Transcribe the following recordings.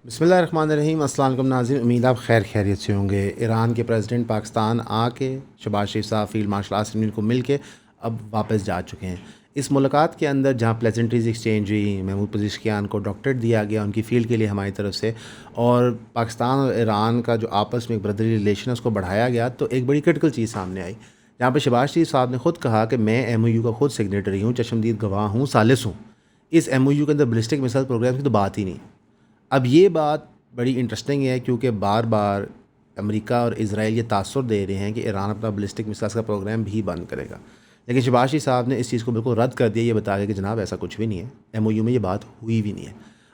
बिस्मिल्लाहिर्रहमानिर्रहीम। अस्सलाम वालेकुम नाज़रीन, उम्मीद आप खैरियत से होंगे। ईरान के प्रेसिडेंट पाकिस्तान आके शहबाज शरीफ साहब फील्ड मार्शल आसिम को मिल के अब वापस जा चुके हैं। इस मुलाकात के अंदर जहाँ प्लेजेंट्रीज एक्सचेंज हुई, महमूद पज़ेश्कियान को डॉक्टरेट दिया गया उनकी फ़ील्ड के लिए हमारी तरफ से, और पाकिस्तान और ईरान का जो आपस में एक ब्रदरली रिलेशन है उसको बढ़ाया गया, तो एक बड़ी क्रिटिकल चीज़ सामने आई जहाँ पर शहबाज शरीफ साहब ने खुद कहा कि मैं MOU का खुद सिग्नेटरी हूँ, चशमदीद गवाह हूँ, सालिस हूँ। इस MOU के अंदर बैलिस्टिक मिसाइल प्रोग्राम की तो बात ही नहीं। अब ये बात बड़ी इंटरेस्टिंग है क्योंकि बार बार अमेरिका और इज़राइल ये तासुर दे रहे हैं कि ईरान अपना बैलिस्टिक मिसाइल्स का प्रोग्राम भी बंद करेगा, लेकिन शहबाज शरीफ साहब ने इस चीज़ को बिल्कुल रद्द कर दिया, ये बता के कि जनाब ऐसा कुछ भी नहीं है, MOU में ये बात हुई भी नहीं है।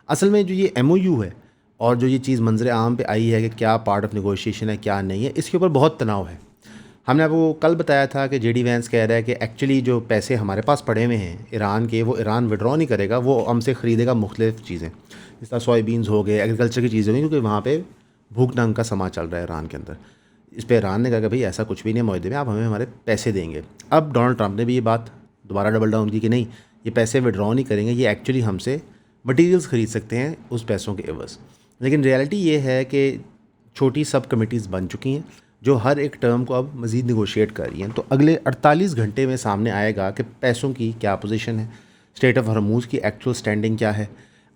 असल में जो ये MOU है और जो ये चीज़ मंजर आम पे आई है कि क्या पार्ट ऑफ नेगोशिएशन है क्या नहीं है, इसके ऊपर बहुत तनाव है। हमने आपको कल बताया था कि JD वैंस कह रहा है कि एक्चुअली जो पैसे हमारे पास पड़े हुए हैं ईरान के, वो ईरान विड्रॉ नहीं करेगा, वो हमसे ख़रीदेगा मुख्तलिफ़ चीज़ें, जिस तरह सोयाबीन्स हो गए, एग्रीकल्चर की चीज़ें होंगी, क्योंकि वहाँ पे भूख नंग का समा चल रहा है ईरान के अंदर। इस पर ईरान ने कहा कि भाई ऐसा कुछ भी नहीं है मुआहदे में, आप हमें हमारे पैसे देंगे। अब डोनाल्ड ट्रंप ने भी ये बात दोबारा डबल डाउन की कि नहीं, ये पैसे विड्रॉ नहीं करेंगे, ये एक्चुअली हमसे मटीरियल्स ख़रीद सकते हैं उस पैसों के एवज़। लेकिन रियलिटी ये है कि छोटी सब कमिटीज़ बन चुकी हैं जो हर एक टर्म को अब मज़ीद निगोशिएट कर रही हैं। तो अगले 48 घंटे में सामने आएगा कि पैसों की क्या पोजीशन है, स्टेट ऑफ हरमूज़ की एक्चुअल स्टैंडिंग क्या है,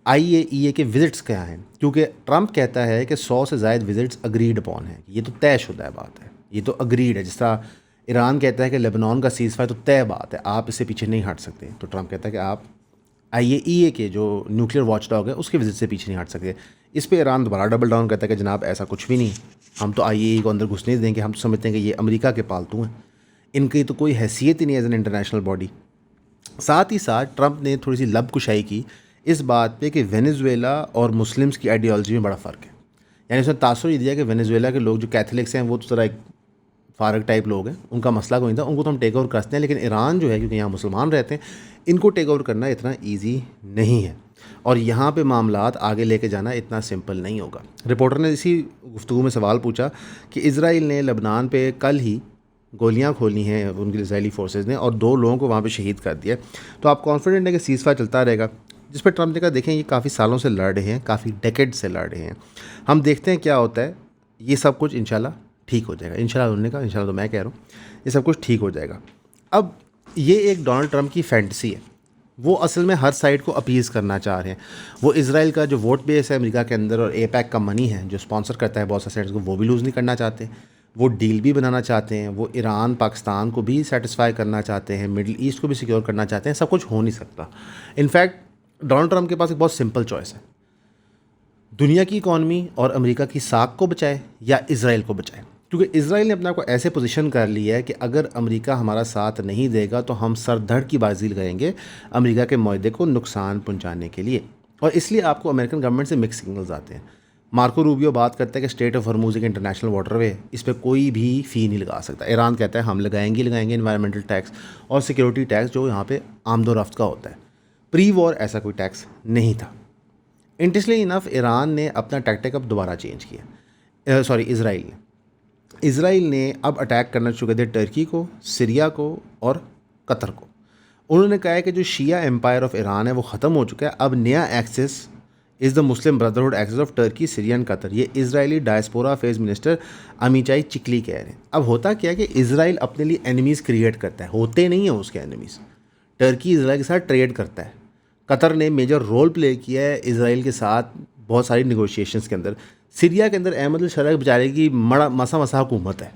IAEA के विज़िट्स क्या हैं, क्योंकि ट्रंप कहता है कि 100 से ज़ायद विज़िट्स अग्रीड अपॉन है। ये तो तयशुदा है बात है, ये तो अग्रीड है। जिस तरह ईरान कहता है कि लेबनान का सीज़ फायर तो तय बात है, आप इससे पीछे नहीं हट सकते, तो ट्रंप कहता है कि आप IAEA के जो न्यूक्लियर वॉच डॉग है उसके विजिट से पीछे नहीं हट सकते। इस पे ईरान दोबारा डबल डाउन करता है कि जनाब ऐसा कुछ भी नहीं, हम तो IAEA को अंदर घुसने नहीं देंगे, हम तो समझते हैं कि ये अमेरिका के पालतू हैं, इनकी तो कोई हैसियत ही नहीं एज एन इंटरनेशनल बॉडी। साथ ही साथ ट्रंप ने थोड़ी सी लब कुशाई की इस बात पे कि वेनेजुएला और मुस्लिम्स की आइडियोलॉजी में बड़ा फ़र्क है। यानी उसने तासुर ये दिया कि वेनेजुएला के लोग जो कैथलिक्स हैं वो तो ज़रा एक फारग टाइप लोग हैं, उनका मसला कोई नहीं था, उनको तो हम टेक ओवर कर सकते हैं, लेकिन ईरान जो है क्योंकि यहाँ मुसलमान रहते हैं, इनको टेक ओवर करना इतना ईजी नहीं है, और यहाँ पे मामलात आगे लेके जाना इतना सिंपल नहीं होगा। रिपोर्टर ने इसी गुफ्तगू में सवाल पूछा कि इज़राइल ने लबनान पे कल ही गोलियाँ खोली हैं उनकी इज़राइली फोर्सेज ने, और 2 लोगों को वहाँ पे शहीद कर दिया, तो आप कॉन्फिडेंट है कि सीज़ फायर चलता रहेगा? जिस पर ट्रंप ने कहा देखें ये काफ़ी सालों से लड़ रहे हैं, काफ़ी डेकेड से लड़ रहे हैं, हम देखते हैं क्या होता है, ये सब कुछ इंशाल्लाह ठीक हो जाएगा। इंशाल्लाह उन्होंने कहा, इंशाल्लाह तो मैं कह रहा हूँ, ये सब कुछ ठीक हो जाएगा। अब ये एक डोनाल्ड ट्रंप की फैंटेसी है, वो असल में हर साइड को अपीज़ करना चाह रहे हैं। वो इज़राइल का जो वोट बेस है अमेरिका के अंदर और APEC का मनी है जो स्पॉन्सर करता है बहुत सारे साइड्स को, वो भी लूज़ नहीं करना चाहते, वो डील भी बनाना चाहते हैं, वो ईरान पाकिस्तान को भी सेटिस्फाई करना चाहते हैं, मिडल ईस्ट को भी सिक्योर करना चाहते हैं। सब कुछ हो नहीं सकता। इनफैक्ट डोनाल्ड ट्रंप के पास एक बहुत सिंपल चॉइस है, दुनिया की इकॉनमी और अमेरिका की साख को बचाए या इज़राइल को बचाए, क्योंकि इज़राइल ने अपने आप को ऐसे पोजीशन कर लिया है कि अगर अमेरिका हमारा साथ नहीं देगा तो हम सर धड़ की बाजी लगाएंगे अमेरिका के मुआहदे को नुकसान पहुंचाने के लिए, और इसलिए आपको अमेरिकन गवर्नमेंट से मिक्स सिग्नल्स आते हैं। मार्को रूबियो बात करता है कि स्टेट ऑफ हरमूज़ एक इंटरनेशनल वाटरवे, इस पर कोई भी फ़ी नहीं लगा सकता। ईरान कहता है हम लगाएंगे इन्वायरमेंटल टैक्स और सिक्योरिटी टैक्स जो यहाँ पर आमदोरफ्त का होता है। प्री वॉर ऐसा कोई टैक्स नहीं था। इंटरेस्टिंगली इनफ ईरान ने अपना टैक्टिक अब दोबारा चेंज किया, इसराइल ने अब अटैक करना शुरू कर दिया टर्की को, सीरिया को और कतर को। उन्होंने कहा है कि जो शिया एम्पायर ऑफ ईरान है वो ख़त्म हो चुका है, अब नया axis is the Muslim Brotherhood axis of Turkey, Syria and Qatar. ये Israeli diaspora affairs minister Amichai Chikli कह रहे हैं। अब होता क्या है कि इजराइल अपने लिए एनिमीज़ क्रिएट करता है, होते नहीं हैं उसके एनिमीज़। टर्की इजराइल के साथ ट्रेड करता है, कतर ने मेजर रोल प्ले किया है इजराइल के साथ बहुत सारी निगोशिएशंस के अंदर। सीरिया के अंदर अहमद अल शरा बेचारे की मसा हुकूमत है,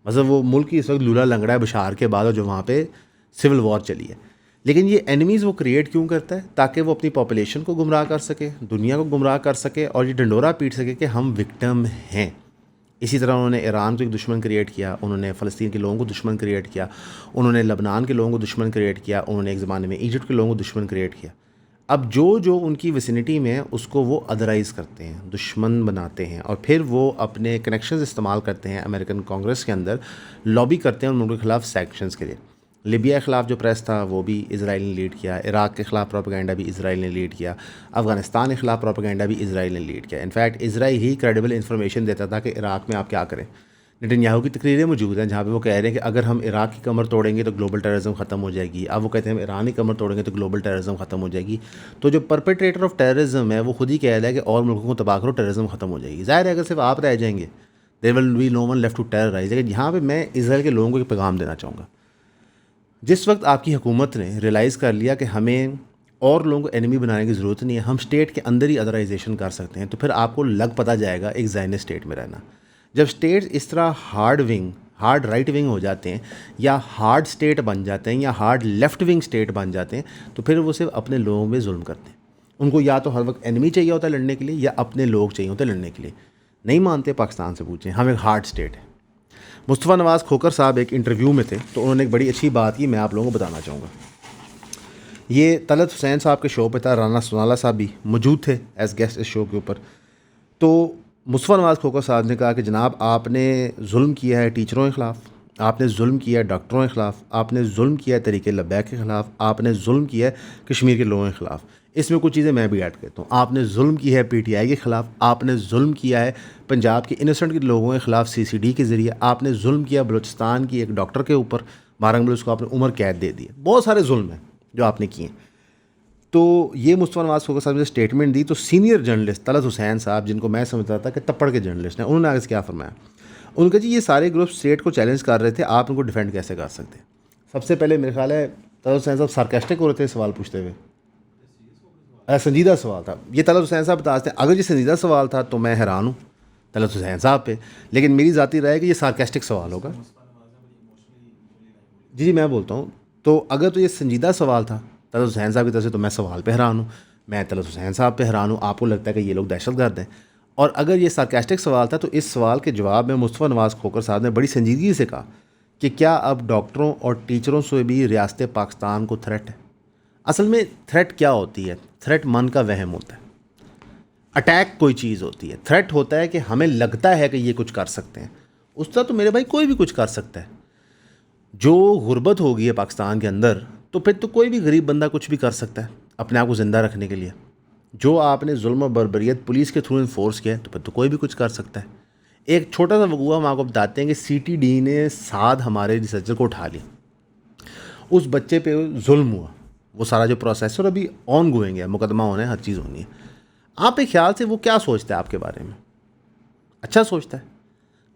मतलब वो मुल्क की इस वक्त लूला लंगड़ा है बशार के बाद, और जो वहाँ पे सिविल वॉर चली है। लेकिन ये एनिमीज़ वो क्रिएट क्यों करता है? ताकि वो अपनी पॉपुलेशन को गुमराह कर सके, दुनिया को गुमराह कर सके, और ये डंडोरा पीट सके कि हम विक्टिम हैं। इसी तरह उन्होंने ईरान को एक दुश्मन क्रिएट किया, उन्होंने फ़लस्तीन के लोगों को दुश्मन क्रिएट किया, उन्होंने लबनान के लोगों को दुश्मन क्रिएट किया, उन्होंने एक ज़माने में इजिप्ट के लोगों को दुश्मन क्रिएट किया। अब जो उनकी विसिनिटी में है उसको वो अदराइज़ करते हैं, दुश्मन बनाते हैं, और फिर वो अपने कनेक्शंस इस्तेमाल करते हैं अमेरिकन कांग्रेस के अंदर, लॉबी करते हैं उन लोगों के ख़िलाफ़ सैक्शंस के लिए। लिबिया के ख़िलाफ़ जो प्रेस था वो भी इजराइल ने लीड किया, इराक़ के ख़िलाफ़ प्रोपेगेंडा भी इजराइल ने लीड किया, अफ़गानिस्तान के ख़िलाफ़ प्रोपेगेंडा भी इजराइल ने लीड किया। इनफैक्ट इजराइल ही क्रेडिबल इन्फॉर्मेशन देता था कि इराक़ में आप क्या करें, नेतन्याहू की तकरीरें मौजूद हैं जहाँ पे वो कह रहे हैं कि अगर हम इराक की कमर तोड़ेंगे तो ग्लोबल टेररिज्म ख़त्म हो जाएगी। अब वो कहते हैं हम ईरान की कमर तोड़ेंगे तो ग्लोबल टेररिज्म ख़त्म हो जाएगी। तो जो परपेट्रेटर ऑफ टेररिज्म है वो खुद ही कह रहा है कि और मुल्कों को तबाह करो, टेररिज्म ख़त्म हो जाएगी। ज़ाहिर है अगर सिर्फ आप रह जाएंगे, there will be no one left to terrorise. लेकिन यहाँ पर मैं इसराइल के लोगों को एक पैगाम देना चाहूँगा। जिस वक्त आपकी हुकूमत ने रियलाइज़ कर लिया कि हमें और लोगों को एनिमी बनाने की ज़रूरत नहीं है, हम स्टेट के अंदर ही अदराइजेशन कर सकते हैं, तो फिर आपको लग पता जाएगा एक ज़ायनिस्ट स्टेट में रहना। जब स्टेट्स इस तरह हार्ड राइट विंग हो जाते हैं या हार्ड स्टेट बन जाते हैं या हार्ड लेफ्ट विंग स्टेट बन जाते हैं, तो फिर वो सिर्फ अपने लोगों में जुल्म करते हैं। उनको या तो हर वक्त एनिमी चाहिए होता है लड़ने के लिए या अपने लोग चाहिए होते हैं लड़ने के लिए। नहीं मानते, पाकिस्तान से पूछें, हम एक हार्ड स्टेट है। मुस्तफ़ा नवाज़ खोकर साहब एक इंटरव्यू में थे तो उन्होंने एक बड़ी अच्छी बात की, मैं आप लोगों को बताना चाहूँगा। ये तलत हुसैन साहब के शो पे था, राना सोनाला साहब भी मौजूद थे एज गेस्ट इस शो के ऊपर। तो मुस्तफ़ा नवाज़ खोकर साहब ने कहा कि जनाब आपने जुल्म किया है टीचरों के ख़िलाफ़, आपने जुल्म किया है डॉक्टरों के ख़िलाफ़, आपने जुल्म किया है तरीक़े लब्बैक के ख़िलाफ़, आपने जुल्म किया है कश्मीर के लोगों के ख़िलाफ़। इसमें कुछ चीज़ें मैं भी ऐड करता हूँ। आपने जुल्म किया है PTI के ख़िलाफ़, आपने जुल्म किया है पंजाब के इनोसेंट के लोगों के ख़िलाफ़ CCD के ज़रिए, आपने जुल्म किया बलूचिस्तान की एक डॉक्टर के ऊपर, मारंग बलूच को आपने उम्र कैद दे दी है। बहुत सारे जुल्म हैं जो आपने किए। तो ये मुस्तफ़ा नवाज़ खोकर साहब ने स्टेटमेंट दी तो सीनियर जर्नलिस्ट तलत हुसैन साहब, जिनको मैं समझता था कि तप्पड़ के जर्नलिस्ट हैं, उन्होंने आगे से क्या फरमाया। उनका जी ये सारे ग्रुप स्टेट को चैलेंज कर रहे थे, आप उनको डिफेंड कैसे कर सकते। सबसे पहले मेरे ख्याल है तलत हुसैन साहब सार्केस्टिक हो रहे थे सवाल पूछते हुए, संजीदा सवाल था ये। तलत हुसैन साहब बताते हैं अगर ये संजीदा सवाल था तो मैं हैरान हूँ तलत हुसैन साहब पे, लेकिन मेरी ज़ाती राय है कि ये सार्केस्टिक सवाल होगा। जी मैं बोलता हूँ, तो अगर तो ये संजीदा सवाल था तलत हुसैन साहब की तरफ से तो मैं सवाल पे हैरान हूँ, मैं तलत हुसैन साहब पे हैरान हूँ। आपको लगता है कि ये लोग दहशतगर्द हैं। और अगर ये सार्केस्टिक सवाल था तो इस सवाल के जवाब में मुस्तफ़ा नवाज़ खोकर साहब ने बड़ी संजीदगी से कहा कि क्या अब डॉक्टरों और टीचरों से भी रियासत पाकिस्तान को थ्रेट है। असल में थ्रेट क्या होती है? थ्रेट मन का वहम होता है। अटैक कोई चीज़ होती है, थ्रेट होता है कि हमें लगता है कि ये कुछ कर सकते हैं। उस तरह तो मेरे भाई कोई भी कुछ कर सकता है। जो गुर्बत हो गई है पाकिस्तान के अंदर, तो फिर तो कोई भी गरीब बंदा कुछ भी कर सकता है अपने आप को ज़िंदा रखने के लिए। जो आपने जुल्म और बर्बरियत पुलिस के थ्रू इन्फोर्स किया है तो फिर तो कोई भी कुछ कर सकता है। एक छोटा सा वकूआ हम आपको बताते हैं कि CTD ने साथ हमारे रिसर्चर को उठा लिया, उस बच्चे पे जुल्म हुआ, वो सारा जो प्रोसेस और अभी ऑन गोइंग है, मुकदमा होना है, हर चीज़ होनी है। आप एक ख्याल से वो क्या सोचता है आपके बारे में? अच्छा सोचता है।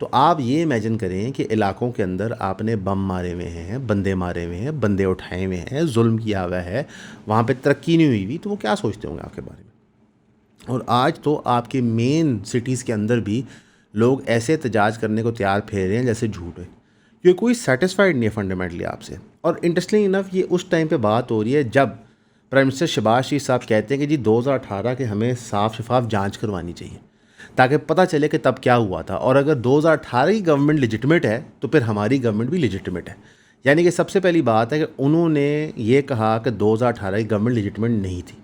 तो आप ये इमेजिन करें कि इलाकों के अंदर आपने बम मारे हुए हैं, बंदे मारे हुए हैं, बंदे उठाए हुए हैं, जुल्म किया हुआ है, वहाँ पे तरक्की नहीं हुई हुई, तो वो क्या सोचते होंगे आपके बारे में। और आज तो आपके मेन सिटीज़ के अंदर भी लोग ऐसे एहतजाज करने को तैयार फेर रहे हैं जैसे झूठ है, क्योंकि कोई सेटिस्फाइड नहीं है फंडामेंटली आपसे। और इंटरेस्टिंग इनफ ये उस टाइम पे बात हो रही है जब प्राइम मिनिस्टर शहबाज शरीफ साहब कहते हैं कि जी 2018 के हमें साफ शफाफ जांच करवानी चाहिए ताकि पता चले कि तब क्या हुआ था, और अगर 2018 की गवर्नमेंट लेजिटिमेट है तो फिर हमारी गवर्नमेंट भी लेजिटिमेट है। यानी कि सबसे पहली बात है कि उन्होंने ये कहा कि 2018 की गवर्नमेंट लेजिटिमेट नहीं थी।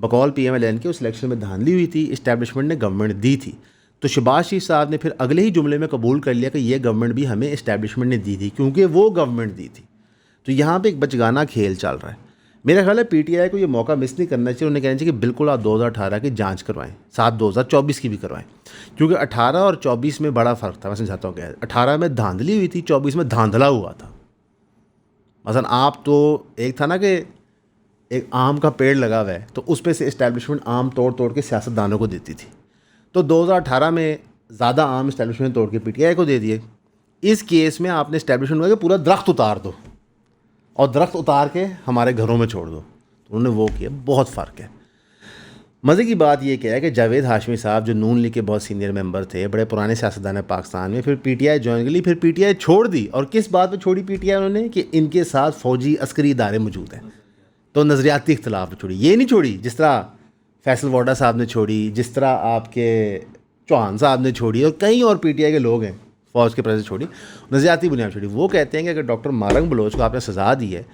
बकौल PMLN के उस इलेक्शन में धांधली हुई थी, इस्टेब्लिशमेंट ने गवर्नमेंट दी थी। तो शहबाज शरीफ साहब ने फिर अगले ही जुमले में कबूल कर लिया कि ये गवर्नमेंट भी हमें इस्टेब्लिशमेंट ने दी थी क्योंकि वो गवर्नमेंट दी थी। तो यहाँ पे एक बचगाना खेल चल रहा है। मेरा ख्याल है PTI को ये मौका मिस नहीं करना चाहिए। उन्हें कहना चाहिए कि बिल्कुल आप 2018 की जांच करवाएं, साथ 2024 की भी करवाएं, क्योंकि 18 और 24 में बड़ा फ़र्क था। मैं समझाता हूँ क्या है। 18 में धांधली हुई थी, 24 में धांधला हुआ था। मसलन आप तो एक था ना कि एक आम का पेड़ लगा हुआ है तो उस पर से इस्टेब्लिशमेंट आम तोड़ तोड़ के सियासतदानों को देती थी। तो 2018 में ज़्यादा आम इस्टेब्लिशमेंट तोड़ के PTI को दे दिए। इस केस में आपने इस्टेब्लिशमेंट का पूरा दरख्त उतार दो और दरख्त उतार के हमारे घरों में छोड़ दो, तो उन्होंने वो किया। बहुत फ़र्क है। मज़े की बात ये क्या है कि जावेद हाशमी साहब जो नून लीग के बहुत सीनियर मेंबर थे, बड़े पुराने सियासतदान हैं पाकिस्तान में, फिर PTI ज्वाइन कर ली, फिर PTI छोड़ दी। और किस बात पे छोड़ी PTI उन्होंने? कि इनके साथ फ़ौजी अस्करी इदारे मौजूद हैं, तो नज़रियाती इख्तलाफ छोड़ी। ये नहीं छोड़ी जिस तरह फैसल वोडा साहब ने छोड़ी, जिस तरह आपके चौहान साहब ने छोड़ी और कई और PTI के लोग हैं फ़ौज के प्रेजेंट छोड़ी, नज़रियाती बुनियाद छोड़ी। वो कहते हैं कि अगर डॉक्टर मारंग बलोच को आपने सज़ा दी है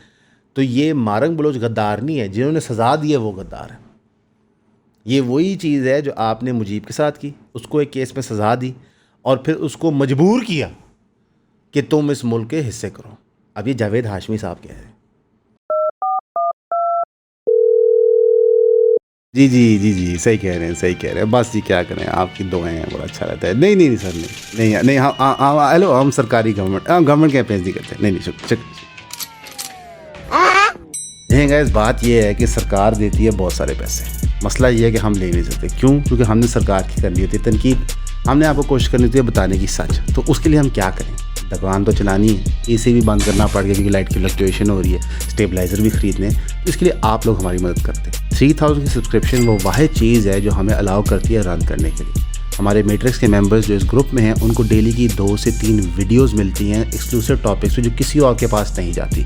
तो ये मारंग बलोच गद्दार नहीं है, जिन्होंने सज़ा दी है वो गद्दार है। ये वही चीज़ है जो आपने मुजीब के साथ की, उसको एक केस में सज़ा दी और फिर उसको मजबूर किया कि तुम इस मुल्क के हिस्से करो। अब ये जावेद हाशमी साहब कह रहे हैं। जी, जी, जी, जी, सही कह रहे हैं, सही कह रहे हैं। बस जी क्या करें, आपकी दुआएँ हैं, बड़ा अच्छा रहता है। नहीं, नहीं, नहीं सर, नहीं, नहीं, नहीं, हेलो, हम सरकारी गवर्नमेंट के अगेंस्ट नहीं करते। नहीं, नहीं, नहीं गाइस, बात ये है कि सरकार देती है बहुत सारे पैसे। मसला ये है कि हम ले नहीं सकते। क्यों? क्योंकि हमने सरकार की करनी होती है तनकीद, हमने आपको कोशिश करनी होती है बताने की सच। तो उसके लिए हम क्या करें? दुकान तो चलानी है, एसी भी बंद करना पड़ गया क्योंकि लाइट की फ्लक्चुएशन हो रही है, स्टेबलाइज़र भी ख़रीदने हैं। तो इसके लिए आप लोग हमारी मदद करते हैं। 3000 की सब्सक्रिप्शन वो वाहिद चीज़ है जो हमें अलाउ करती है रन करने के लिए। हमारे मैट्रिक्स के मेंबर्स जो इस ग्रुप में हैं उनको डेली की 2 से 3 वीडियोस मिलती हैं एक्सक्लूसिव टॉपिक्स पे जो किसी और के पास नहीं जाती।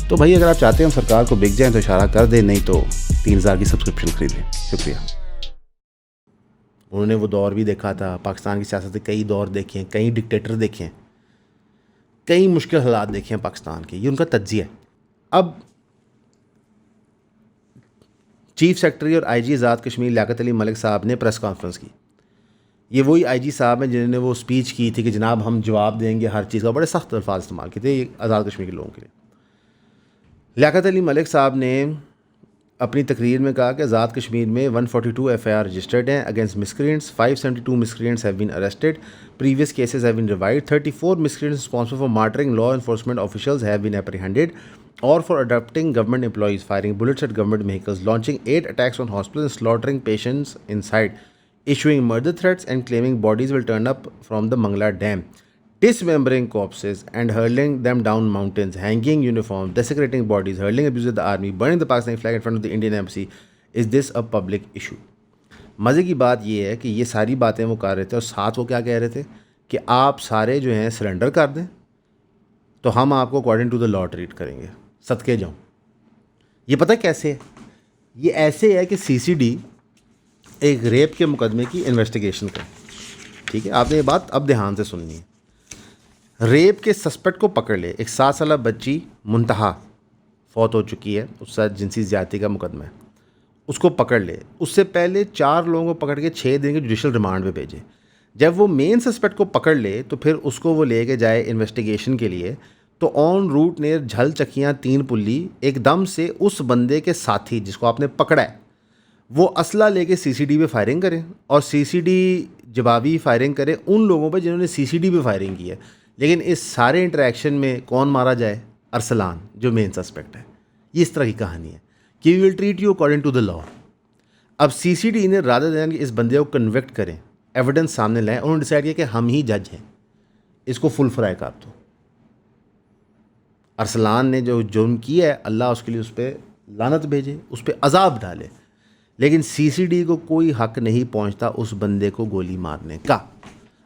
तो भाई अगर आप चाहते हैं हम सरकार को बिक जाएँ तो इशारा कर दें, नहीं तो 3000 की सब्सक्रिप्शन खरीदें। शुक्रिया। उन्होंने वो दौर भी देखा था, पाकिस्तान की सियासत के कई दौर देखे हैं, कई डिक्टेटर देखे हैं, कई मुश्किल हालात देखे हैं पाकिस्तान के। ये उनका तज्जिया है। अब चीफ सेक्रेटरी और आईजी आज़ाद कश्मीर लियाकत अली मलिक साहब ने प्रेस कॉन्फ्रेंस की। ये वही आईजी साहब हैं जिन्होंने वो स्पीच की थी कि जनाब हम जवाब देंगे हर चीज़ का, बड़े सख्त अल्फाज इस्तेमाल किए थे ये आज़ाद कश्मीर के लोगों के लिए। लियाकत अली मलिक साहब ने अपनी तकरीर में कहा कि आज़ाद कश्मीर में 142 FIR रजिस्टर्ड हैं against miscreants, 572 miscreants have been arrested, previous cases have been revived, 34 miscreants responsible for martyring law enforcement officials have been apprehended or for adopting government employees, firing bullets at government vehicles, launching 8 attacks on hospitals, slaughtering patients inside, issuing murder threats and claiming bodies will turn up from the Mangla Dam, dismembering corpses and hurling them down mountains, hanging uniforms, desecrating bodies, hurling abuse at the army, burning the Pakistani flag in front of the Indian embassy. Is this a public issue? मज़े की बात यह है कि ये सारी बातें वो कर रहे थे और साथ वो क्या कह रहे थे कि आप सारे जो हैं सरेंडर कर दें तो हम आपको according to the law treat करेंगे। सदके जाऊँ। ये पता है कैसे है? ये ऐसे है कि सीसीडी एक रेप के मुकदमे की इन्वेस्टिगेशन करे। ठीक है, आपने ये बात अब ध्यान से सुननी है। रेप के सस्पेक्ट को पकड़ ले, एक 7 साल बच्ची मुंतहा फौत हो चुकी है, उसका जिनसी ज़्यादती का मुकदमा है, उसको पकड़ ले। उससे पहले 4 लोगों को पकड़ के 6 दिन के जुडिशल रिमांड पे भेजे। जब वो मेन सस्पेक्ट को पकड़ ले तो फिर उसको वो ले के जाए इन्वेस्टिगेशन के लिए, तो ऑन रूट ने झल चकियाँ 3 पुल्ली एकदम से उस बंदे के साथी जिसको आपने पकड़ा है वो असला लेके सीसीडी पे फायरिंग करे और सीसीडी जवाबी फायरिंग करे उन लोगों पे जिन्होंने सीसीडी पे फायरिंग की है। लेकिन इस सारे इंटरेक्शन में कौन मारा जाए? अरसलान, जो मेन सस्पेक्ट है। ये इस तरह की कहानी है कि we will treat you according to the law. अब सीसीडी ने रादर दैन कि इस बंदे को कन्विक्ट करें, एविडेंस सामने लाएं, उन्होंने डिसाइड किया कि हम ही जज हैं, इसको फुल फ्राई कर दो। अरसलान ने जो जुर्म किया है अल्लाह उसके लिए उस पर लानत भेजे, उस पर अजाब डाले, लेकिन सीसीडी को कोई हक नहीं पहुंचता उस बंदे को गोली मारने का।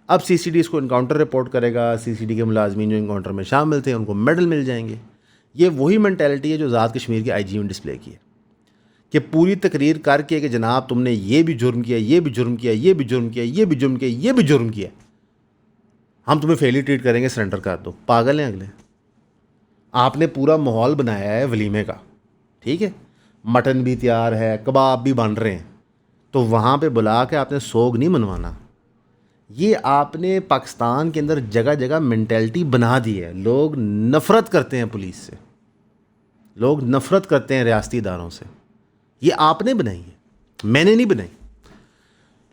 अब सीसीडी इसको इनकाउंटर रिपोर्ट करेगा, सीसीडी के मुलाजमीन जो इनकाउंटर में शामिल थे उनको मेडल मिल जाएंगे। ये वही मैंटेलिटी है जो आज़ाद कश्मीर के आईजी ने डिस्प्ले की है कि पूरी तकरीर करके कि जनाब तुमने ये भी जुर्म किया, ये भी जुर्म किया, ये भी जुर्म किया, ये भी जुर्म किया, ये भी जुर्म किया, हम तुम्हें फेली ट्रीट करेंगे, सरेंडर कर दो। पागल हैं अगले। आपने पूरा माहौल बनाया है वलीमे का, ठीक है, मटन भी तैयार है, कबाब भी बन रहे हैं, तो वहाँ पे बुला के आपने सोग नहीं मनवाना। ये आपने पाकिस्तान के अंदर जगह जगह मेंटेलिटी बना दी है। लोग नफ़रत करते हैं पुलिस से, लोग नफ़रत करते हैं रियासती इदारों से। ये आपने बनाई है, मैंने नहीं बनाई।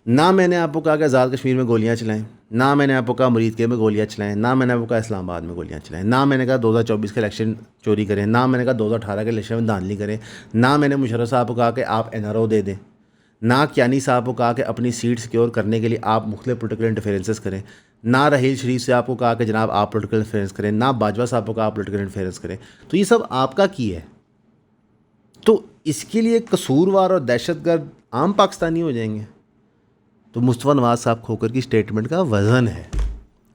ना मैंने आपको कहा कि आज़ाद कश्मीर में गोलियां चलाएं, ना मैंने आपको कहा मुरीदके में गोलियां चलाएं, ना मैंने आपको कहा इस्लामाबाद में गोलियां चलाएं, ना मैंने कहा 2024 के इलेक्शन चोरी करें, ना मैंने कहा 2018 के इलेक्शन में धांधली करें, ना मैंने मुशर्रफ साहब को कहा कि आप NRO दे दें, ना कियानी साहब को कहा कि अपनी सीट सिक्योर करने के लिए आप मुख्तलिफ पोलिटिकल इंटरफेरेंसेस करें, ना रहील शरीफ से आपको कहा कि जनाब आप पोलिटिकल इंटरफेरेंस करें, ना बाजवा साहब को कहा आप पोलिटिकल इंटरफेरेंस करें। तो ये सब आपका की है। तो इसके लिए कसूरवार और दहशतगर्द आम पाकिस्तानी हो जाएंगे। तो मुस्तफ़ा नवाज़ साहब खोकर की स्टेटमेंट का वज़न है।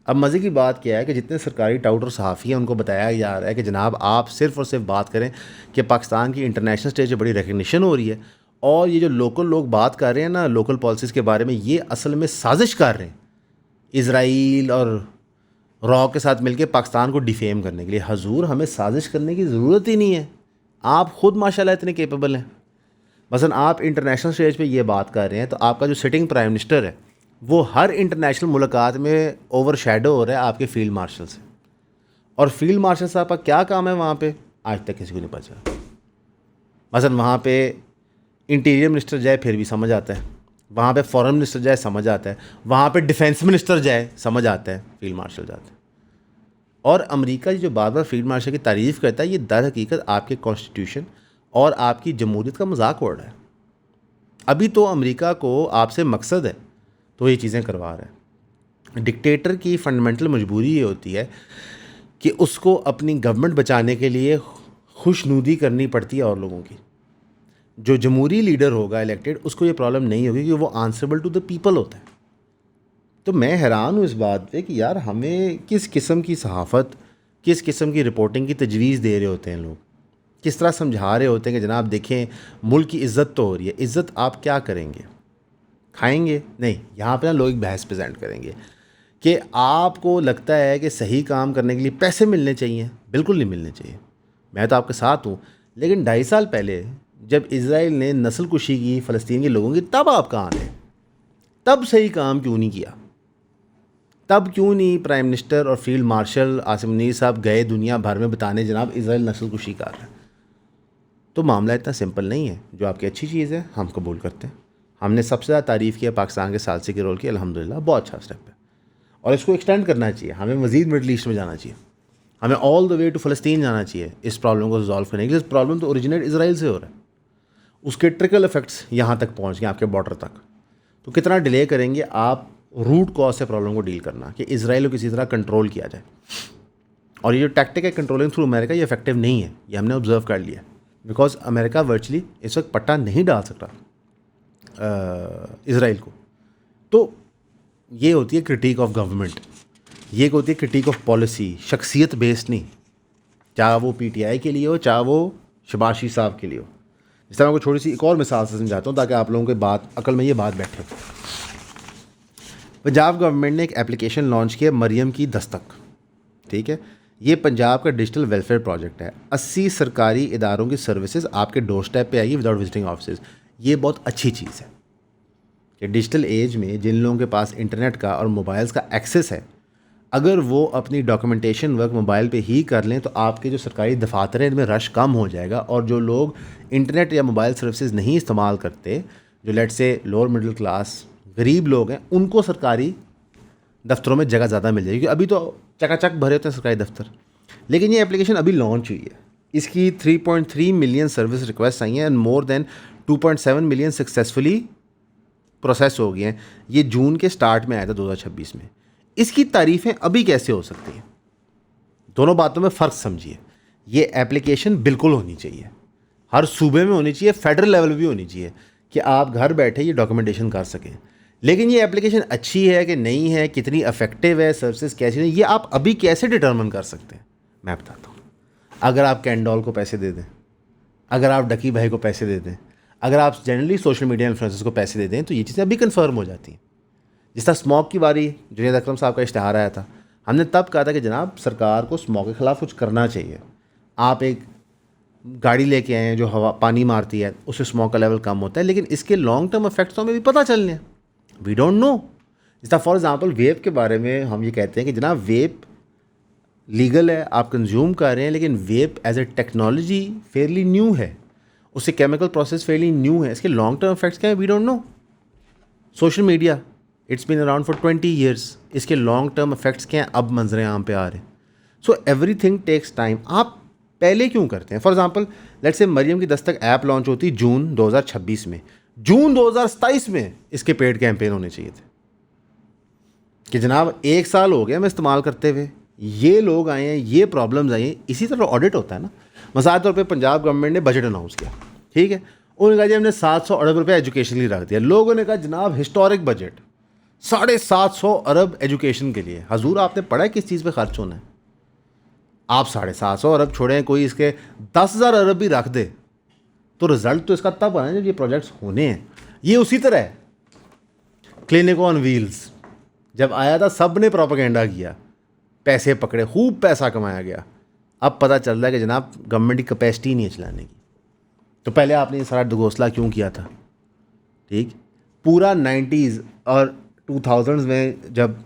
अब मज़े की बात क्या है कि जितने सरकारी टाउट और सहाफ़ी हैं उनको बताया जा रहा है कि जनाब आप सिर्फ़ और सिर्फ बात करें कि पाकिस्तान की इंटरनेशनल स्टेज पर बड़ी रिकग्निशन हो रही है, और ये जो लोकल लोग बात कर रहे हैं ना लोकल पॉलिसीज़ के बारे में, ये असल में साजिश कर रहे हैं इज़राइल और रॉ के साथ मिलकर पाकिस्तान को डिफेम करने के लिए। हजूर, हमें साजिश करने की ज़रूरत ही नहीं है, आप ख़ुद माशाल्लाह इतने केपेबल हैं। मसलन आप इंटरनेशनल स्टेज पे ये बात कर रहे हैं तो आपका जो सिटिंग प्राइम मिनिस्टर है वो हर इंटरनेशनल मुलाकात में ओवर शैडो हो रहा है आपके फील्ड मार्शल से, और फील्ड मार्शल साहब का क्या काम है वहाँ पे आज तक किसी को नहीं पता। मसलन वहाँ पे इंटीरियर मिनिस्टर जाए फिर भी समझ आता है, वहाँ पे फॉरेन मिनिस्टर जाए समझ आता है, वहाँ पे डिफेंस मिनिस्टर जाए समझ आता है, फील्ड मार्शल जाते हैं। और अमेरिका जो बार बार फील्ड मार्शल की तारीफ़ करता है, ये दर हकीकत आपके कॉन्स्टिट्यूशन और आपकी जमहूरियत का मजाक उड़ रहा है। अभी तो अमेरिका को आपसे मकसद है तो ये चीज़ें करवा रहा है। डिक्टेटर की फंडामेंटल मजबूरी ये होती है कि उसको अपनी गवर्नमेंट बचाने के लिए खुशनुदी करनी पड़ती है और लोगों की। जो जमहूरी लीडर होगा इलेक्टेड, उसको ये प्रॉब्लम नहीं होगी कि वो आंसरेबल टू द पीपल होता है। तो मैं हैरान हूँ इस बात पे कि यार हमें किस किस्म की सहाफ़त, किस किस्म की रिपोर्टिंग की तजवीज़ दे रहे होते हैं लोग, किस तरह समझा रहे होते हैं कि जनाब देखें मुल्क की इज़्ज़त तो हो रही है। इज़्ज़त आप क्या करेंगे? खाएंगे? नहीं, यहाँ पे ना लोग एक बहस प्रेजेंट करेंगे कि आपको लगता है कि सही काम करने के लिए पैसे मिलने चाहिए। बिल्कुल नहीं मिलने चाहिए, मैं तो आपके साथ हूँ। लेकिन 2.5 साल पहले जब इज़राइल ने नस्ल कुशी की फ़लस्तीन के लोगों की, तब आप कहाँ थे? तब सही काम क्यों नहीं किया? तब क्यों नहीं प्राइम मिनिस्टर और फील्ड मार्शल आसिम मुनीर साहब गए दुनिया भर में बताने जनाब इज़राइल नस्ल कुशी कर रहा है? तो मामला इतना सिंपल नहीं है। जो आपकी अच्छी चीज़ है हम कबूल करते हैं। हमने सबसे ज़्यादा तारीफ़ किया पाकिस्तान के सालसी के रोल की, अल्हम्दुलिल्लाह बहुत अच्छा स्टेप है और इसको एक्सटेंड करना चाहिए। हमें मज़ीद मिडल ईस्ट में जाना चाहिए, हमें ऑल द वे टू फ़लस्तीन जाना चाहिए इस प्रॉब्लम को रिजॉल्व करने के लिए। इस प्रॉब्लम तो ओरिजिनेट इज़राइल से हो रहा है, उसके ट्रिकल इफेक्ट्स यहाँ तक पहुँच गए, आपके बॉर्डर तक। तो कितना डिले करेंगे आप रूट कॉज से प्रॉब्लम को डील करना, कि इज़राइल को किसी तरह कंट्रोल किया जाए। और ये जो टैक्टिक है कंट्रोलिंग थ्रू अमेरिका, ये इफेक्टिव नहीं है, ये हमने ऑब्जर्व कर लिया। बिकॉज अमेरिका वर्चुअली इस वक्त पट्टा नहीं डाल सकता इज़राइल को। तो ये होती है क्रिटिक ऑफ गवर्नमेंट, ये होती है क्रिटिक ऑफ पॉलिसी, शख्सियत बेस्ड नहीं, चाहे वो पीटीआई के लिए हो, चाहे वो शहबाज शरीफ साहब के लिए हो। इस तरह मैं छोटी सी एक और मिसाल से समझाता हूँ ताकि आप लोगों के बात अकल में ये बात बैठे। पंजाब गवर्नमेंट ने एक एप्लीकेशन लॉन्च किया, मरियम की दस्तक। ठीक है, ये पंजाब का डिजिटल वेलफेयर प्रोजेक्ट है। 80 सरकारी इदारों की सर्विसेज आपके डोर स्टेप पे आएगी विदाउट विजिटिंग ऑफिस। ये बहुत अच्छी चीज़ है कि डिजिटल एज में जिन लोगों के पास इंटरनेट का और मोबाइल्स का एक्सेस है, अगर वो अपनी डॉक्यूमेंटेशन वर्क मोबाइल पे ही कर लें तो आपके जो सरकारी दफातर हैं इनमें रश कम हो जाएगा। और जो लोग इंटरनेट या मोबाइल सर्विसेज नहीं इस्तेमाल करते, जो लेट से लोअर मिडिल क्लास गरीब लोग हैं, उनको सरकारी दफ्तरों में जगह ज़्यादा मिल जाएगी। क्योंकि अभी तो चकाचक भरे होते हैं सरकारी दफ्तर। लेकिन ये एप्लीकेशन अभी लॉन्च हुई है, इसकी 3.3 मिलियन सर्विस रिक्वेस्ट आई हैं and more than 2.7 million successfully process हो गए हैं। ये जून के स्टार्ट में आया था 2026 में। इसकी तारीफ़ें अभी कैसे हो सकती हैं? दोनों बातों में फ़र्क समझिए। ये एप्लीकेशन बिल्कुल होनी चाहिए, हर सूबे में होनी चाहिए, फेडरल लेवल भी होनी चाहिए कि आप घर बैठे ये डॉक्यूमेंटेशन कर सकें। लेकिन ये एप्लीकेशन अच्छी है कि नहीं है, कितनी इफेक्टिव है, सर्विसेज कैसी है, ये आप अभी कैसे डिटर्मिन कर सकते हैं? मैं बताता हूँ। अगर आप कैंडोल को पैसे दे दें, अगर आप डकी भाई को पैसे दे दें, अगर आप जनरली सोशल मीडिया इन्फ्लुएंसर्स को पैसे दे दें, तो ये चीज़ें अभी कन्फर्म हो जाती हैं। जिस तरह स्मोक की बारी, जुनैद अकरम साहब का इश्तिहार आया था, हमने तब कहा था कि जनाब सरकार को स्मोक के ख़िलाफ़ कुछ करना चाहिए। आप एक गाड़ी लेके आए हैं जो हवा पानी मारती है, उससे स्मोक का लेवल कम होता है, लेकिन इसके लॉन्ग टर्म इफेक्ट्स तो हमें भी पता चलने हैं, वी डोंट नो। जिस तरह फॉर एग्जांपल वेप के बारे में हम ये कहते हैं कि जनाब वेप लीगल है, आप कंज्यूम कर रहे हैं, लेकिन vape as a technology fairly new है, उससे केमिकल प्रोसेस फेयरली न्यू है, इसके लॉन्ग टर्म इफेक्ट्स क्या है we don't know. Social media it's been around for 20 years, इसके लॉन्ग टर्म इफेक्ट्स क्या हैं अब मंजर आम पे आ रहे हैं। So everything takes time. आप पहले क्यों करते हैं? For example let's say Maryam की दस्तक ऐप लॉन्च होती जून 2026 में, जून 2027 में इसके पेड कैंपेन होने चाहिए थे कि जनाब 1 साल हो गया हमें इस्तेमाल करते हुए, ये लोग आए हैं, ये प्रॉब्लम्स आई हैं। इसी तरह ऑडिट होता है ना। मिसाल तौर पे पंजाब गवर्नमेंट ने बजट अनाउंस किया, ठीक है, उन्होंने कहा जी हमने 700 अरब रुपये एजुकेशन के लिए रख दिया। लोगों ने कहा जनाब हिस्टोरिक बजट 750 अरब एजुकेशन के लिए। हजूर आपने पढ़ा है किस चीज़ पे खर्च होना है? आप 750 अरब छोड़ें, कोई इसके 10,000 अरब भी रख दे तो रिज़ल्ट तो इसका तब आना है जब ये प्रोजेक्ट्स होने हैं। ये उसी तरह है, क्लिनिक ऑन व्हील्स जब आया था सब ने प्रोपेगेंडा किया, पैसे पकड़े, खूब पैसा कमाया गया। अब पता चल रहा है कि जनाब गवर्नमेंट की कैपेसिटी नहीं है चलाने की। तो पहले आपने ये सारा डगोसला क्यों किया था? ठीक, पूरा 90s और 2000s में जब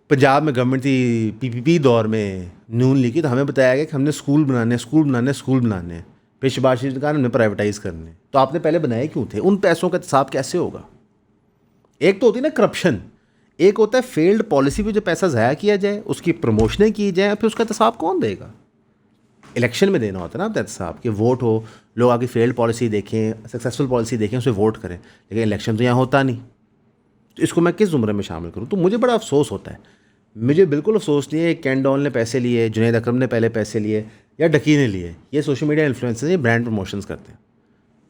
पंजाब में गवर्नमेंट थी, पीपीपी दौर में नून लीग की, तो हमें बताया गया कि हमने स्कूल बनाने, स्कूल बनाने, स्कूल बनाने। फिर शहबाज शरीफ ने कहा हमने प्राइवेटाइज़ करने, तो आपने पहले बनाए क्यों थे? उन पैसों का हिसाब कैसे होगा? एक तो होती है ना करप्शन, एक होता है फेल्ड पॉलिसी पे जो पैसा ज़ाया किया जाए, उसकी प्रमोशनें की जाए, फिर उसका हिसाब कौन देगा? इलेक्शन में देना होता है ना हिसाब, कि वोट हो, लोग आगे फेल्ड पॉलिसी देखें, सक्सेसफुल पॉलिसी देखें, उसे वोट करें, लेकिन इलेक्शन तो यहाँ होता नहीं। तो इसको मैं किस ज़ुमरे में शामिल करूँ? तो मुझे बड़ा अफसोस होता है। मुझे बिल्कुल अफसोस नहीं है कैन डॉल ने पैसे लिए, जुनैद अकरम ने पहले पैसे लिए, या डकी ने लिए। ये सोशल मीडिया इन्फ्लुएंसर्स ये ब्रांड प्रमोशंस करते हैं,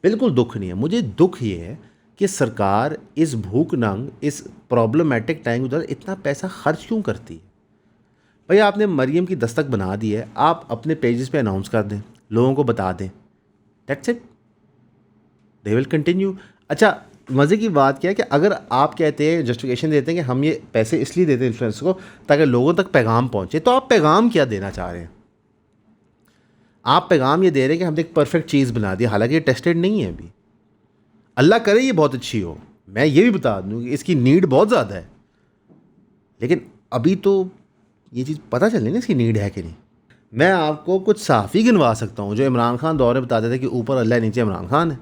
बिल्कुल दुख नहीं है। मुझे दुख ये है कि सरकार इस भूखनंग, इस प्रॉब्लमेटिक टाइम के दौरान इतना पैसा खर्च क्यों करती है? भाई आपने मरियम की दस्तक बना दी है, आप अपने पेजेस पे अनाउंस कर दें, लोगों को बता दें, that's it, they will continue. अच्छा, मज़े की बात क्या है कि अगर आप कहते हैं, जस्टिफिकेशन देते हैं कि हम ये पैसे इसलिए देते हैं इन्फ्लुएंसर को ताकि लोगों तक पैगाम पहुँचे, तो आप पैगाम क्या देना चाह रहे हैं? आप पैगाम ये दे रहे हैं कि हमने एक परफेक्ट चीज़ बना दी, हालांकि ये टेस्टेड नहीं है अभी। अल्लाह करे ये बहुत अच्छी हो, मैं ये भी बता दूँ कि इसकी नीड बहुत ज़्यादा है, लेकिन अभी तो ये चीज़ पता चल रही ना इसकी नीड है कि नहीं। मैं आपको कुछ साफ़ी गिनवा सकता हूँ जो इमरान खान दौर में बताते थे कि ऊपर अल्लाह नीचे इमरान खान है,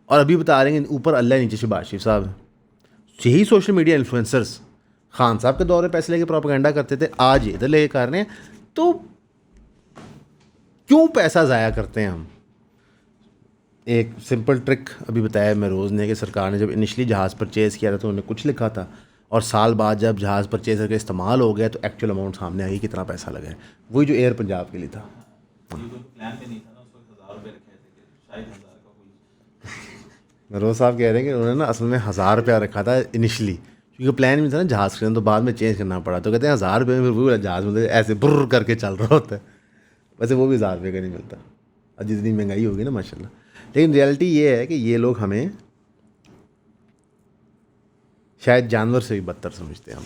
और अभी बता रहे हैं कि ऊपर अल्लाह नीचे शहबाज शरीफ साहब है। यही सोशल मीडिया इन्फ्लुएंसर्स खान साहब के दौर में पैसे लेके प्रोपेगेंडा करते थे, आज इधर लेके कर रहे हैं। तो क्यों पैसा ज़ाया करते हैं हम? एक सिंपल ट्रिक अभी बताया मेरोज़ ने कि सरकार ने जब इनिशली जहाज़ परचेज़ किया था तो उन्होंने कुछ लिखा था, और साल बाद जब जहाज़ परचेज़ करके इस्तेमाल हो गया तो एक्चुअल अमाउंट सामने आई कितना पैसा लगा है। वही जो एयर पंजाब के लिए था। मेरोज़ साहब कह रहे हैं कि उन्होंने ना असल में 1000 रुपया रखा था इनिशली, क्योंकि प्लान में था ना जहाज़ खरीदना, तो बाद में चेंज करना पड़ा। तो कहते हैं 1000 रुपये में वही जहाज़ में ऐसे बुर्र करके चल रहा होता है। वैसे वो भी 1000 रुपये का नहीं मिलता, और जितनी महंगाई होगी ना माशाल्लाह। लेकिन रियलिटी ये है कि ये लोग हमें शायद जानवर से भी बदतर समझते हैं हम,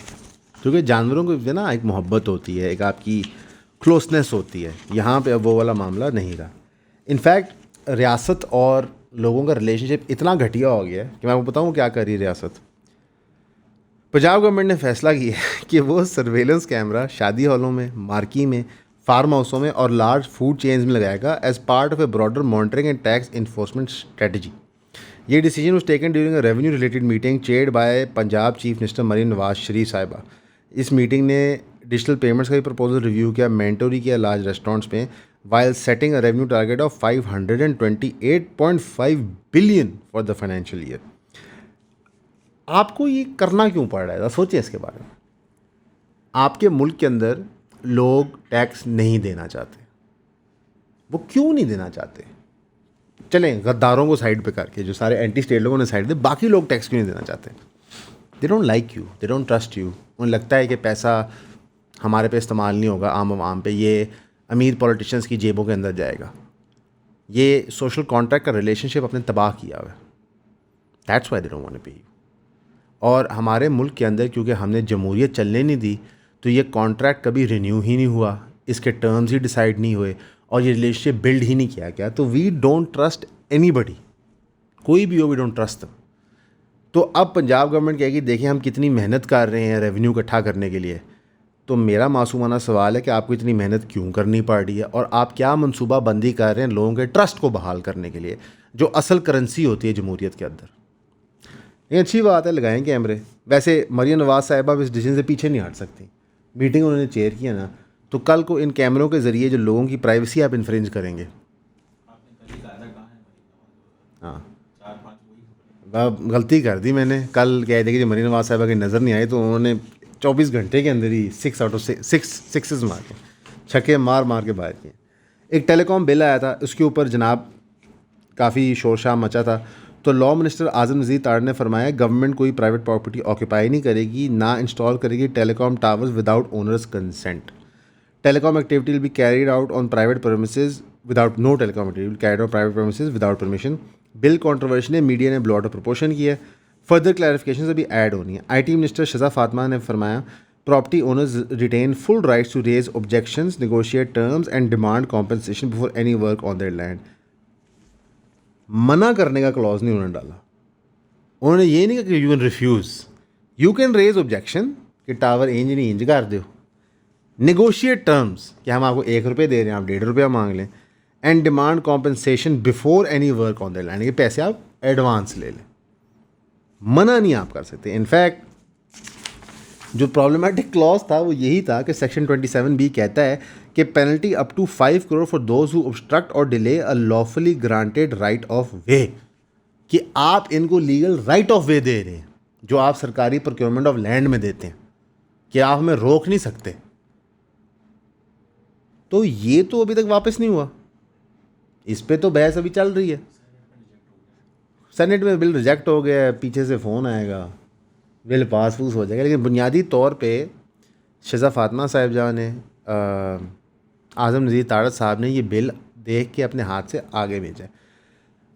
क्योंकि जानवरों को जो ना एक मोहब्बत होती है, एक आपकी क्लोजनेस होती है। यहाँ पे अब वो वाला मामला नहीं रहा। इनफैक्ट रियासत और लोगों का रिलेशनशिप इतना घटिया हो गया है कि मैं आपको बताऊँ क्या कर रही है रियासत। पंजाब गवर्नमेंट ने फैसला किया कि वो सर्वेलेंस कैमरा शादी हॉलों में, मार्की में, फार्म हाउसों में और लार्ज फूड चेन्स में लगाएगा as part of a broader monitoring and tax enforcement strategy. ये decision was taken during a revenue related meeting chaired by Punjab chief minister Maryam Nawaz Sharif sahiba. इस मीटिंग ने डिजिटल पेमेंट्स का भी प्रपोजल रिव्यू किया, मेंटोरी किया लार्ज रेस्टोरेंट्स में, while setting a revenue target of 528.5 billion for the financial year. आपको ये करना क्यों पड़ रहा है? सोचिए इसके बारे में। आपके मुल्क के अंदर लोग टैक्स नहीं देना चाहते, वो क्यों नहीं देना चाहते? चलें गद्दारों को साइड पे करके, जो सारे एंटी स्टेट लोगों ने साइड दे, बाकी लोग टैक्स क्यों नहीं देना चाहते? They don't like you, they don't trust you. उन्हें लगता है कि पैसा हमारे पे इस्तेमाल नहीं होगा, आम पे, ये अमीर पॉलिटिशियंस की जेबों के अंदर जाएगा। ये सोशल कॉन्ट्रैक्ट का रिलेशनशिप अपने तबाह किया हुआ है। That's why they don't want to pay you. और हमारे मुल्क के अंदर क्योंकि हमने जमहूरियत चलने नहीं दी, तो ये कॉन्ट्रैक्ट कभी रिन्यू ही नहीं हुआ, इसके टर्म्स ही डिसाइड नहीं हुए, और ये रिलेशनशिप बिल्ड ही नहीं किया गया। तो वी डोंट ट्रस्ट एनीबडी, कोई भी हो, वी डोंट ट्रस्ट दम। तो अब पंजाब गवर्नमेंट कहेगी देखिए हम कितनी मेहनत कर रहे हैं रेवेन्यू इकट्ठा करने के लिए। तो मेरा मासूमाना सवाल है कि आपको इतनी मेहनत क्यों करनी पड़ रही है, और आप क्या मनसूबा बंदी कर रहे हैं लोगों के ट्रस्ट को बहाल करने के लिए, जो असल करेंसी होती है जमहूरियत के अंदर। ये अच्छी बात है, लगाएं कैमरे। वैसे मरियम नवाज साहिबा इस डिसीजन से पीछे नहीं हट सकती। मीटिंग उन्होंने चेयर किया ना, तो कल को इन कैमरों के ज़रिए जो लोगों की प्राइवेसी आप इन्फ्रिंज करेंगे। हाँ, गलती कर दी मैंने। कल कह दी कि जब मरियम नवाज साहिबा की नज़र नहीं आई तो उन्होंने 24 घंटे के अंदर ही 6 आउट ऑफ 6 सिक्सेस मार के, छक्के मार मार के बाहर किए। एक टेलीकॉम बिल आया था, उसके ऊपर जनाब काफ़ी शोरशाह मचा था। तो लॉ मिनिस्टर आज़म नज़ीर तार ने फरमाया गवर्नमेंट कोई प्राइवेट प्रॉपर्टी ऑक्यूपाई नहीं करेगी, ना इंस्टॉल करेगी telecom towers without owners consent. Telecom activity will be carried out on private premises without no telecom activity will carried out private premises without permission. Bill controversy ने media ने blot of proportion किया। Further clarification अभी add होनी है। IT minister Shaza Fatima ने फरमाया property owners retain full rights to raise objections, negotiate terms and demand compensation before any work on their land. मना करने का क्लॉज नहीं उन्होंने डाला। उन्होंने ये नहीं कहा कि you can refuse, you can raise objection कि टावर इंज नहीं इंज कर दो। नेगोशिएट टर्म्स कि हम आपको 1 रुपये दे रहे हैं, आप 1.5 रुपया मांग लें। And demand compensation before any work on the land, यानी कि पैसे आप एडवांस ले लें, मना नहीं आप कर सकते। इनफैक्ट जो प्रॉब्लमेटिक क्लॉज था वो यही था कि सेक्शन 27B कहता है कि penalty up to 5 crore for those who obstruct और delay a lawfully granted right of way, कि आप इनको लीगल राइट ऑफ वे दे रहे हैं जो आप सरकारी प्रोक्योरमेंट ऑफ लैंड में देते हैं, कि आप हमें रोक नहीं सकते। तो ये तो अभी तक वापस नहीं हुआ, इस पे तो बहस अभी चल रही है। सेनेट में बिल रिजेक्ट हो गया है, पीछे से फ़ोन आएगा, बिल पास फूस हो जाएगा। लेकिन बुनियादी तौर पे शज़ा फातिमा साहिबजान ने, आज़म नज़ीर तारड़ साहब ने ये बिल देख के अपने हाथ से आगे भेजा है।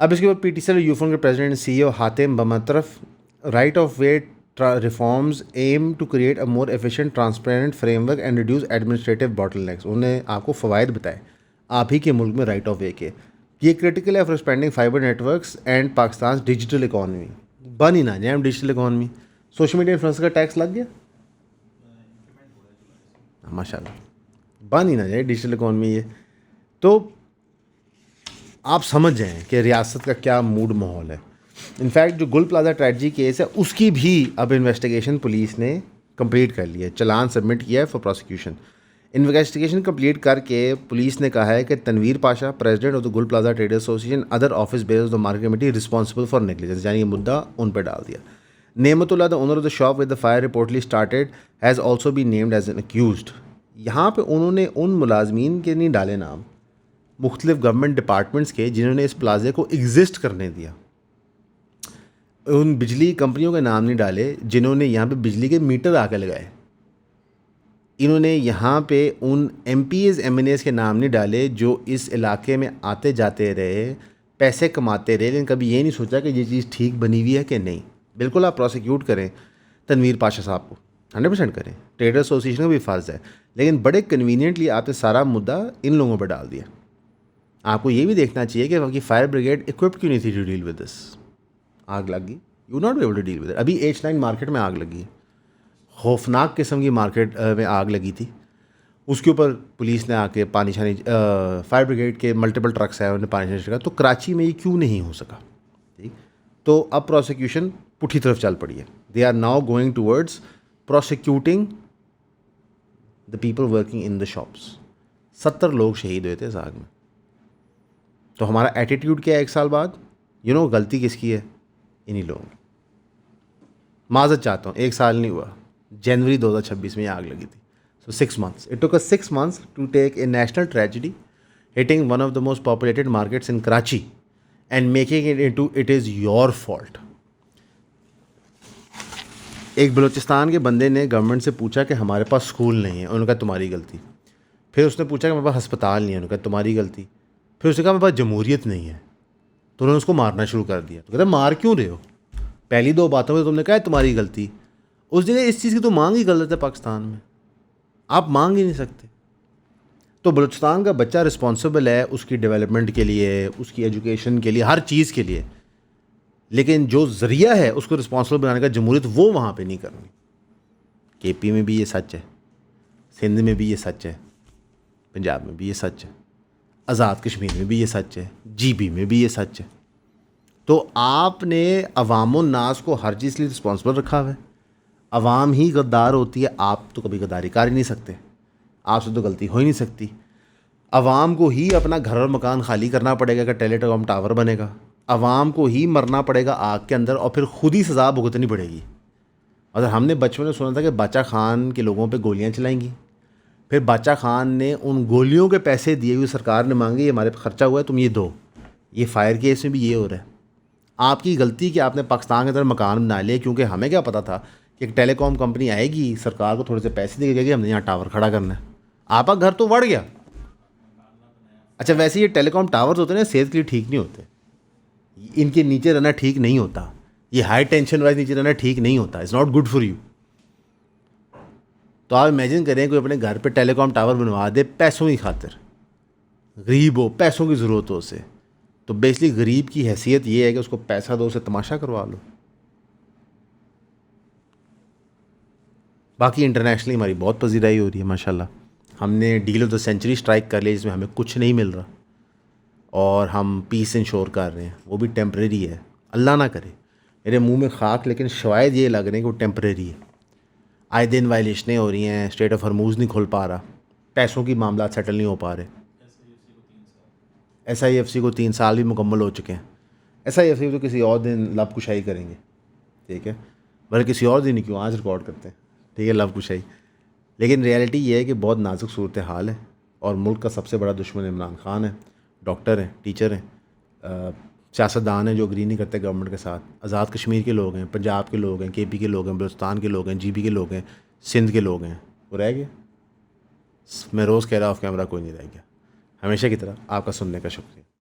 अब इसके बाद PTCL यूफोन के president CEO Hatem Bamatraf, right of way reforms aim to create a more efficient transparent framework and reduce administrative bottlenecks. उन्होंने आपको फ़वाइद बताए आप ही के मुल्क में राइट ऑफ वे के। ये क्रिटिकल है for expanding fibre networks and Pakistan digital economy. बन ही ना जाए हम digital economy. Social media influencer का टैक्स लग गया माशाल्लाह, बन ही ना जाए डिजिटल इकॉनमी। ये तो आप समझ जाएं कि रियासत का क्या मूड माहौल है। इनफैक्ट जो गुल प्लाजा ट्रेजेडी केस है उसकी भी अब इन्वेस्टिगेशन पुलिस ने कंप्लीट कर लिया है, चलान सबमिट किया है फॉर प्रोसिक्यूशन। इन्वेस्टिगेशन कंप्लीट करके पुलिस ने कहा है कि Tanveer Pasha, president of the Gul plaza traders association, other office bearers of the market committee responsible for negligence, यानी ये मुद्दा उन पर डाल दिया। Naimatullah, the owner of the shop with the fire reportedly started, has also be named as an accused. यहाँ पे उन्होंने उन मुलाजमीन के नहीं डाले नाम मुख्तलिफ गवर्नमेंट डिपार्टमेंट्स के जिन्होंने इस प्लाजे को एग्जिस्ट करने दिया, उन बिजली कंपनियों के नाम नहीं डाले जिन्होंने यहाँ पे बिजली के मीटर आके लगाए, इन्होंने यहाँ पे उन MPs MNAs के नाम नहीं डाले जो इस इलाके में आते जाते रहे, पैसे कमाते रहे, लेकिन कभी ये नहीं सोचा कि ये चीज़ ठीक बनी हुई है कि नहीं। बिल्कुल आप प्रोसिक्यूट करें तनवीर पाशा साहब को, 100% करें, ट्रेडर एसोसिएशन का भी फ़र्ज़ है, लेकिन बड़े कन्वीनियंटली आपने सारा मुद्दा इन लोगों पर डाल दिया। आपको ये भी देखना चाहिए कि बाकी फायर ब्रिगेड इक्विप्ड क्यों नहीं थी टू डील विद दिस। आग लग गई, you not be able to deal with it. अभी H9 मार्केट में आग लगी है, खौफनाक किस्म की मार्केट में आग लगी थी, उसके ऊपर पुलिस ने आके पानी छानी, फायर ब्रिगेड के मल्टीपल ट्रक्स हैं उन्होंने पानी छानी छिड़का। तो कराची में ये क्यों नहीं हो सका, ठीक। तो अब प्रोसिक्यूशन पुठी तरफ चल पड़ी है। They are now going towards prosecuting the people working in the shops. 70 लोग शहीद हुए थे इस आग में। तो हमारा एटीट्यूड क्या है 1 साल बाद, गलती किसकी है, इन्हीं लोगों की। माजत चाहता हूँ, 1 साल नहीं हुआ, जनवरी 2026 में ये आग लगी थी। So 6 months, it took us 6 months to take a national tragedy hitting one of the most populated markets in Karachi and making it into it is your fault. एक बलूचिस्तान के बंदे ने गवर्नमेंट से पूछा कि हमारे पास स्कूल नहीं है, उन्होंने कहा तुम्हारी गलती। फिर उसने पूछा कि हमारे पास अस्पताल नहीं है, उन्होंने कहा तुम्हारी गलती। फिर उसने कहा मेरे पास जमहूरियत नहीं है, तो उन्होंने उसको मारना शुरू कर दिया। तो कहता मार क्यों रहे हो, पहली 2 बातों में तुमने कहा है तुम्हारी गलती। उस जगह इस चीज़ की तो मांग ही गलत है पाकिस्तान में, आप मांग ही नहीं सकते। तो बलूचिस्तान का बच्चा रिस्पॉन्सिबल है उसकी डेवलपमेंट के लिए, उसकी एजुकेशन के लिए, हर चीज़ के लिए, लेकिन जो ज़रिया है उसको रिस्पॉन्सिबल बनाने का जमहूरियत वो वहाँ पे नहीं करनी। KP में भी ये सच है, सिंध में भी ये सच है, पंजाब में भी ये सच है, आज़ाद कश्मीर में भी ये सच है, GB में भी ये सच है। तो आपने अवाम-उन-नास को हर चीज़ के लिए रिस्पॉन्सिबल रखा हुआ है। अवाम ही गद्दार होती है, आप तो कभी गद्दारी कर ही नहीं सकते, आपसे तो गलती हो ही नहीं सकती। अवाम को ही अपना घर और मकान खाली करना पड़ेगा कि टेलीकॉम टावर बनेगा, अवाम को ही मरना पड़ेगा आग के अंदर और फिर खुद ही सज़ा भुगतनी पड़ेगी। और हमने बचपन में सुना था कि बादशाह खान के लोगों पे गोलियां चलाएंगी, फिर बादशाह खान ने उन गोलियों के पैसे दिए हुए सरकार ने मांगे, ये हमारे पे खर्चा हुआ है तुम ये दो। ये फायर केस में भी ये हो रहा है। आपकी गलती कि आपने पाकिस्तान के अंदर मकान बना लिए, क्योंकि हमें क्या पता था कि एक टेलीकॉम कंपनी आएगी, सरकार को थोड़े से पैसे दे जाएगी, हमने यहाँ टावर खड़ा करना है। आपका घर तो बढ़ गया। अच्छा, वैसे ये टेलीकॉम टावर्स होते हैं ना, सेहत के लिए ठीक नहीं होते, इनके नीचे रहना ठीक नहीं होता, ये हाई टेंशन वाइज नीचे रहना ठीक नहीं होता, it's not good for you. तो आप इमेजिन करें कोई अपने घर पे टेलीकॉम टावर बनवा दे पैसों की खातिर, गरीब हो, पैसों की ज़रूरत हो उसे, तो बेसिकली गरीब की हैसियत ये है कि उसको पैसा दो, उसे तमाशा करवा लो। बाकी इंटरनेशनली हमारी बहुत पजीराई हो रही है माशाल्लाह। हमने deal of the century strike कर लिया जिसमें हमें कुछ नहीं मिल रहा। और हम पीस इंश्योर कर रहे हैं, वो भी टेम्परेरी है। अल्लाह ना करे, मेरे मुंह में खाक, लेकिन शायद ये लग रहे हैं कि वो टेम्परेरी है। आए दिन वायलेशनें हो रही हैं, स्ट्रेट ऑफ हरमूज़ नहीं खुल पा रहा, पैसों की मामला सेटल नहीं हो पा रहे। SIFC को 3 साल भी मुकम्मल हो चुके हैं। SIFC तो किसी और दिन लब कुशाई करेंगे, ठीक है, बल्कि किसी और दिन ही क्यों, आज रिकॉर्ड करते हैं, ठीक है, लब कुशाई। लेकिन रियलिटी ये है कि बहुत नाजुक सूरत हाल है और मुल्क का सबसे बड़ा दुश्मन इमरान खान है। डॉक्टर हैं, टीचर हैं, सियासतदान हैं जो अग्री नहीं करते गवर्नमेंट के साथ, आज़ाद कश्मीर के लोग हैं, पंजाब के लोग हैं, KP के लोग हैं, बलूचिस्तान के लोग हैं, GB के लोग हैं, सिंध के लोग हैं। वो रह गए। मैं रोज़ कह रहा हूँ ऑफ कैमरा कोई नहीं रह गया। हमेशा की तरह आपका सुनने का शुक्रिया।